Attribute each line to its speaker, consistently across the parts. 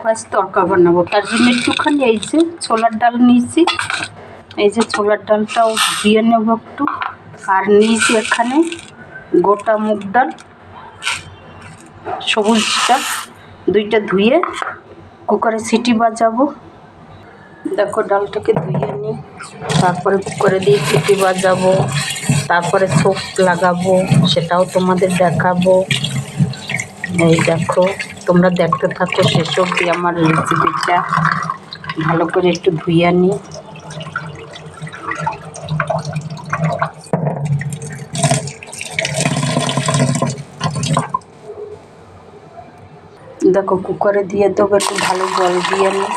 Speaker 1: আজ তরকা বানাবো, তার জন্য একটুখানি এই যে ছোলার ডাল নিয়েছি, এই যে ছোলার ডালটাও দিয়ে নেব একটু। আর নিয়েছি এখানে গোটা মুগ ডাল, সবুজটা, দুইটা ধুয়ে কুকারে সিটি বাজাবো। দেখো ডালটাকে ধুয়ে নিই, তারপরে কুকারে দিয়ে সিটি বাজাবো, তারপরে ছোপ লাগাবো, সেটাও তোমাদের দেখাবো। এই দেখো, তোমরা দেখতে থাকো শেষ অবধি আমার রেসিপিটা। ভালো করে একটু ধুয়ে নিই। দেখো কুকারে দিয়ে দেবো, একটু ভালো জল দিয়ে নিই।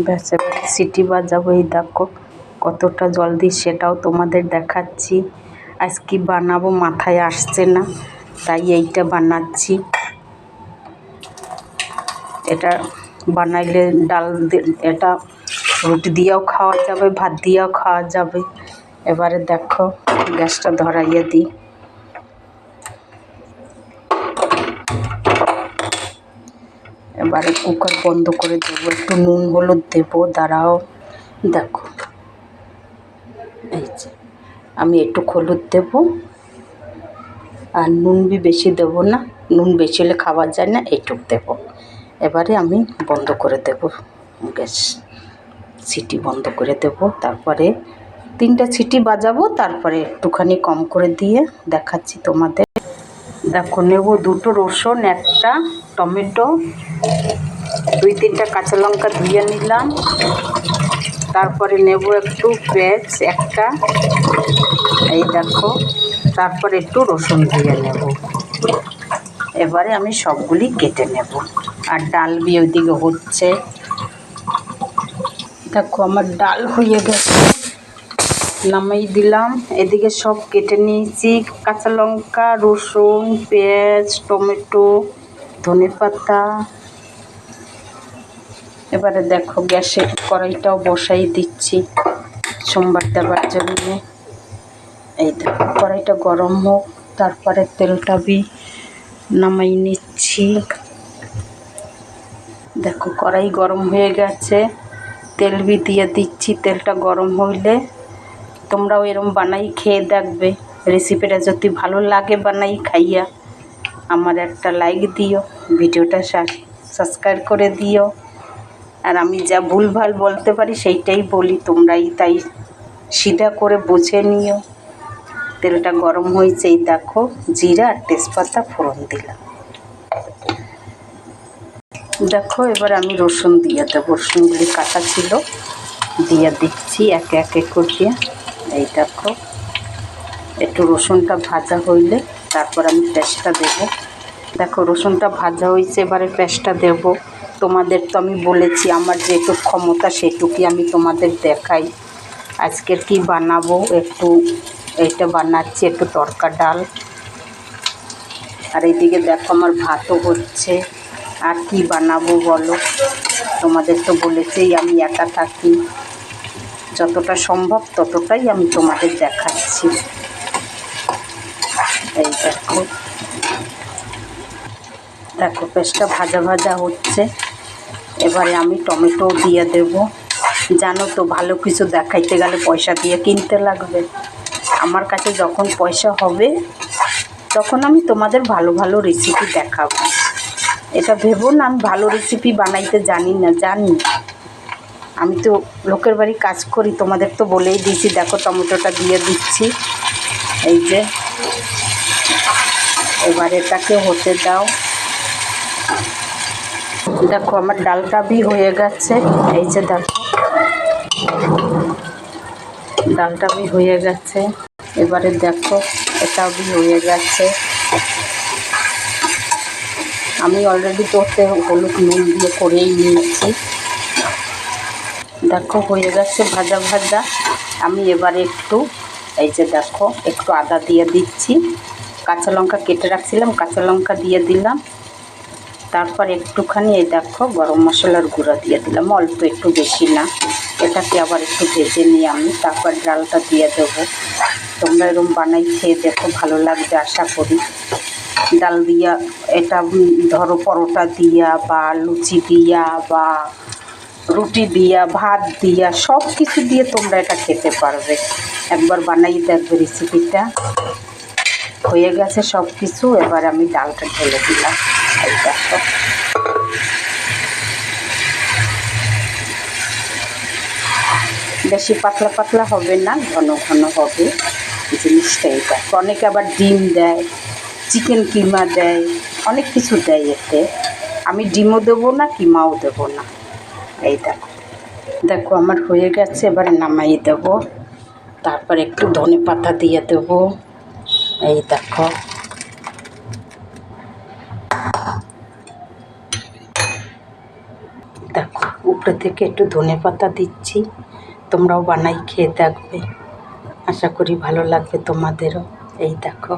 Speaker 1: ব্যাস এবার সিটি বাজাবো। এই দেখো কতটা জল দিই সেটাও তোমাদের দেখাচ্ছি। আজ কি বানাবো মাথায় আসছে না, তাই এইটা বানাচ্ছি। এটা বানাইলে ডাল, এটা রুটি দিয়েও খাওয়া যাবে, ভাত দিয়েও খাওয়া যাবে। এবারে দেখো গ্যাসটা ধরাইয়ে দিই। এবারে কুকার বন্ধ করে দেবো, একটু নুন হলুদ দেবো, দাঁড়াও। দেখো এই যে আমি একটু হলুদ দেবো, আর নুন বেশি দেবো না, নুন বেশি হলে খাওয়া যায় না, এইটুক দেবো। এবারে আমি বন্ধ করে দেব গ্যাস, সিটি বন্ধ করে দেব। তারপরে 3টা সিটি বাজাবো, তারপরে একটুখানি কম করে দিয়ে দেখাচ্ছি তোমাদের। দেখো নেব 2টো রসুন, একটা টমেটো, 2-3টা কাঁচা লঙ্কা ধুয়ে নিলাম। তারপরে নেব একটু পেঁয়াজ একটা, এই দেখো। তারপরে একটু রসুন ধুয়ে নেব। এবারে আমি সবগুলি কেটে নেব। আর ডাল দিয়ে ওইদিকে হচ্ছে। দেখো আমার ডাল হয়ে গেছে, নামাই দিলাম। এদিকে সব কেটে নিয়েছি, কাঁচা লঙ্কা, রসুন, পেঁয়াজ, টমেটো, ধনেপাতা। এবারে দেখো গ্যাসে কড়াইটাও বসাই দিচ্ছি সোমবার দেওয়ার জন্যে। এই দেখো কড়াইটা গরম হোক, তারপরে তেলটা নামাই নিচ্ছি। দেখো কড়াই গরম হয়ে গেছে, তেল দিয়ে দিচ্ছি। তেলটা গরম হইলে তোমরাও এরম বানাই খেয়ে দেখবে। রেসিপিটা যদি ভালো লাগে বানাই খাইয়া আমার একটা লাইক দিও, ভিডিওটা সাবস্ক্রাইব করে দিও। আর আমি যা ভুলভাল বলতে পারি সেইটাই বলি, তোমরাই তাই সিধা করে বুঝে নিও। তেলটা গরম হয়েছে, এই দেখো জিরা আর তেজপাতা ফোড়ন দিলাম। দেখো এবার আমি রসুন দিয়ে দেবো, রসুনগুলি কাটা ছিল, দিয়ে দিচ্ছি একে একে করিয়ে। এই দেখো একটু রসুনটা ভাজা হইলে তারপর আমি পেঁয়াজটা দেব। দেখো রসুনটা ভাজা হয়েছে, এবারে পেঁয়াজটা দেব। তোমাদের তো আমি বলেছি আমার যেটুকু ক্ষমতা সেটুকুই আমি তোমাদের দেখাই। আজকের কি বানাবো, একটু এইটা বানাচ্ছি, একটু তরকা ডাল। আর এইদিকে দেখো আমার ভাতও হচ্ছে। আর কি বানাবো বলো, তোমাদের তো বলেছেই আমি একা থাকি, যতটা সম্ভব ততটাই আমি তোমাদের দেখাচ্ছি। এই দেখো, দেখো পেঁয়াজটা ভাজা ভাজা হচ্ছে। এবারে আমি টমেটো দিয়ে দেব। জানো তো ভালো কিছু দেখাইতে গেলে পয়সা দিয়ে কিনতে লাগবে। আমার কাছে যখন পয়সা হবে তখন আমি তোমাদের ভালো ভালো রেসিপি দেখাবো। এটা ভেবো না আমি ভালো রেসিপি বানাইতে জানি না, জানি। আমি তো লোকের বাড়ি কাজ করি, তোমাদের তো বলেই দিয়েছি। দেখো টমেটোটা দিয়ে দিচ্ছি, এই যে। এবার এটাকে হতে দাও। দেখো আমার ডালটা হয়ে গেছে, এই যে দেখো ডালটা হয়ে গেছে। এবারে দেখো এটাও হয়ে গেছে। আমি অলরেডি তোতে হলুদ নুন দিয়ে করেই নিয়েছি। দেখো হয়ে গেছে ভাজা ভাজা। আমি এবারে একটু, এই যে দেখো একটু আদা দিয়ে দিচ্ছি, কাঁচা লঙ্কা কেটে রাখছিলাম, কাঁচা লঙ্কা দিয়ে দিলাম। তারপর একটুখানি এই দেখো গরম মশলার গুঁড়া দিয়ে দিলাম, অল্প একটু, বেশি না। এটাকে আবার একটু ভেজে নিয়ে আমি তারপর ডালটা দিয়ে দেবো। তোমরা এরকম বানাই খেয়ে দেখো, ভালো লাগবে আশা করি। ডাল দিয়া এটা ধরো পরোটা দিয়া বা লুচি দিয়া বা রুটি দিয়া ভাত দিয়া সব কিছু দিয়ে তোমরা এটা খেতে পারবে। একবার বানাই দেখবে রেসিপিটা। হয়ে গেছে সব কিছু, এবার আমি ডালটা ঢেলে দিলাম। এই দেখো, বেশি পাতলা পাতলা হবে না, ঘন ঘন হবে জিনিসটা। এটা অনেকে আবার ডিম দেয়, চিকেন কিমা দেয়, অনেক কিছু দেয় এতে। আমি ডিমও দেবো না, কিমাও দেবো না। এই দেখো, দেখো আমার হয়ে গেছে, এবারে নামাই দেবো। তারপর একটু ধনে পাতা দিয়ে দেবো। এই দেখো, দেখো উপরে থেকে একটু ধনে পাতা দিচ্ছি। তোমরাও বানাই খেয়ে দেখবে, আশা করি ভালো লাগবে তোমাদেরও। এই দেখো।